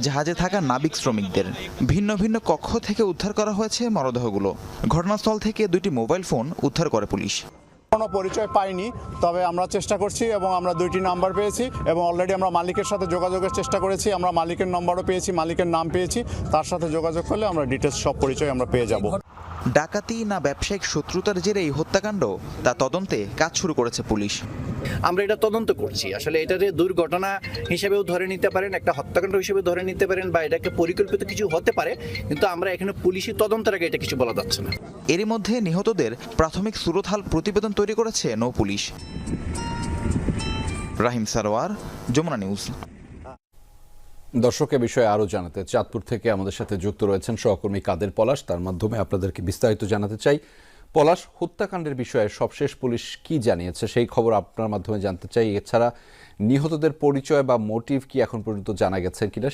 জাহাজে থাকা নাবিক শ্রমিকদের। ভিন্ন ভিন্ন কক্ষ থেকে উদ্ধার করা হয়েছে মরদেহগুলো। ঘটনাস্থল থেকে 2টি মোবাইল ফোন উদ্ধার করে পুলিশ। কোনো পরিচয় পাইনি, তবে আমরা চেষ্টা করছি এবং আমরা 2টি নাম্বার পেয়েছি এবং অলরেডি আমরা মালিকের সাথে যোগাযোগের চেষ্টা করেছি। আমরা মালিকের নম্বরও পেয়েছি, মালিকের নাম পেয়েছি। তার সাথে যোগাযোগ করলে আমরা ডিটেলস সব পরিচয় আমরা পেয়ে যাব। ডাকাতি না ব্যবসায়িক শত্রুতার জেরে এই হত্যাকাণ্ড, তা তদন্তে কাজ শুরু করেছে পুলিশ। আমরা এটা তদন্ত করছি। আসলে এটাকে দুর্ঘটনা হিসেবেও ধরে নিতে পারেন, একটা হত্যাকাণ্ড হিসেবে ধরে নিতে পারেন, বা এটাকে পরিকল্পিত কিছু হতে পারে, কিন্তু আমরা এখানে পুলিশি তদন্তের আগে এটা কিছু বলা যাচ্ছে না। এরই মধ্যে নিহতদের প্রাথমিক সুরতহাল প্রতিবেদন তৈরি করেছে নৌ পুলিশ। রাহিম সারোয়ার, যমুনা নিউজ। দর্শকের বিষয়ে আরও জানাতে চাঁদপুর থেকে আমাদের সাথে যুক্ত রয়েছেন সহকর্মী কাদের পলাশ। তার মাধ্যমে আপনাদেরকে বিস্তারিত জানাতে চাই। পলাশ, হত্যাকাণ্ডের বিষয়ে সবশেষ পুলিশ কি জানিয়েছে সেই খবর আপনার মাধ্যমে জানতে চাই। এছাড়া নিহতদের পরিচয় বা মোটিভ কি এখন পর্যন্ত জানা গেছে কিনা